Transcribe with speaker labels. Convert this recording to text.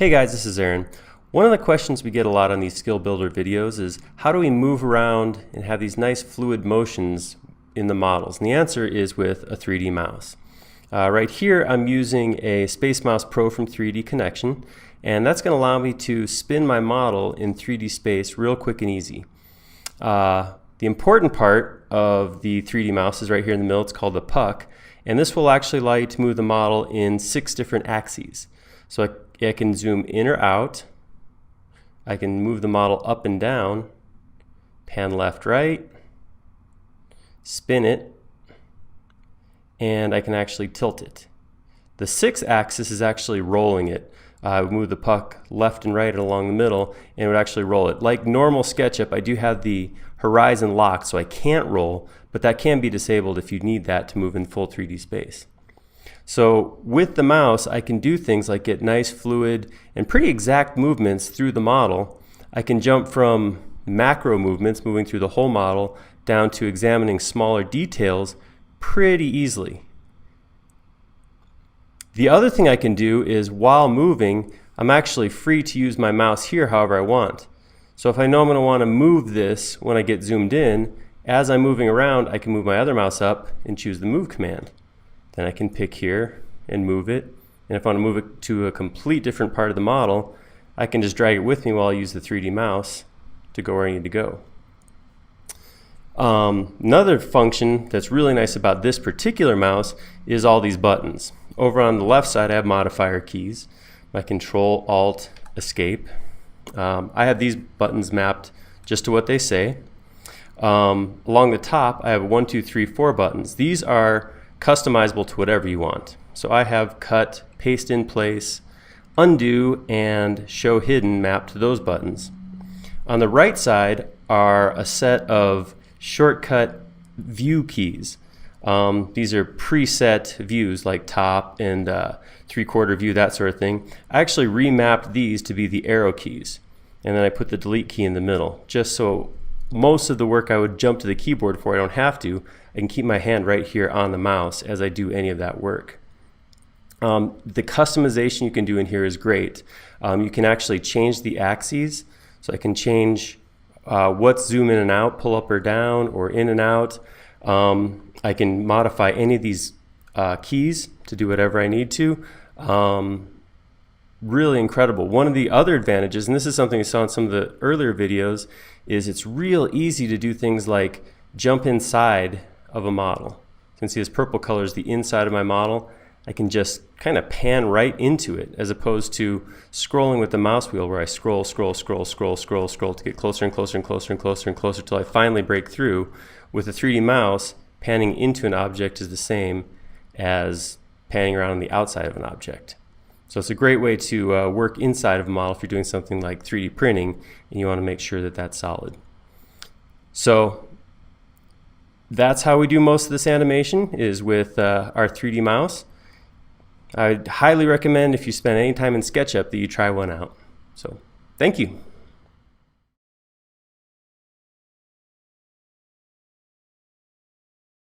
Speaker 1: Hey guys, this is Aaron. One of the questions we get a lot on these skill builder videos is how do we move around and have these nice fluid motions in the models? And the answer is with a 3D mouse. Right here I'm using a Space Mouse Pro from 3D Connection, and that's going to allow me to spin my model in 3D space real quick and easy. The important part of the 3D mouse is right here in the middle. It's called the puck, and this will actually allow you to move the model in 6 different axes. So I can zoom in or out, I can move the model up and down, pan left, right, spin it, and I can actually tilt it. The 6th axis is actually rolling it. I would move the puck left and right along the middle and it would actually roll it. Like normal SketchUp, I do have the horizon locked so I can't roll, but that can be disabled if you need that to move in full 3D space. So with the mouse I can do things like get nice fluid and pretty exact movements through the model. I can jump from macro movements, moving through the whole model, down to examining smaller details pretty easily. The other thing I can do is while moving, I'm actually free to use my mouse here however I want. So if I know I'm going to want to move this when I get zoomed in, as I'm moving around I can move my other mouse up and choose the move command. Then I can pick here and move it, and if I want to move it to a complete different part of the model, I can just drag it with me while I use the 3D mouse to go where I need to go. Another function that's really nice about this particular mouse is all these buttons. Over on the left side I have modifier keys, my Control, Alt, Escape. I have these buttons mapped just to what they say. Along the top I have 1, 2, 3, 4 buttons. These are customizable to whatever you want. So I have cut, paste in place, undo, and show hidden mapped to those buttons. On the right side are a set of shortcut view keys. These are preset views like top and 3/4 view, that sort of thing. I actually remapped these to be the arrow keys, and then I put the delete key in the middle just so most of the work I would jump to the keyboard for I don't have to. I can keep my hand right here on the mouse as I do any of that work. The customization you can do in here is great. You can actually change the axes, so I can change what's zoom in and out, pull up or down, or in and out. I can modify any of these keys to do whatever I need to. Really incredible. One of the other advantages, and this is something we saw in some of the earlier videos, is it's real easy to do things like jump inside of a model. You can see this purple color is the inside of my model. I can just kind of pan right into it as opposed to scrolling with the mouse wheel where I scroll to get closer and closer and closer and closer and closer till I finally break through. With a 3D mouse, panning into an object is the same as panning around on the outside of an object. So it's a great way to work inside of a model if you're doing something like 3D printing and you want to make sure that that's solid. So that's how we do most of this animation, is with our 3D mouse. I highly recommend if you spend any time in SketchUp that you try one out. So thank you.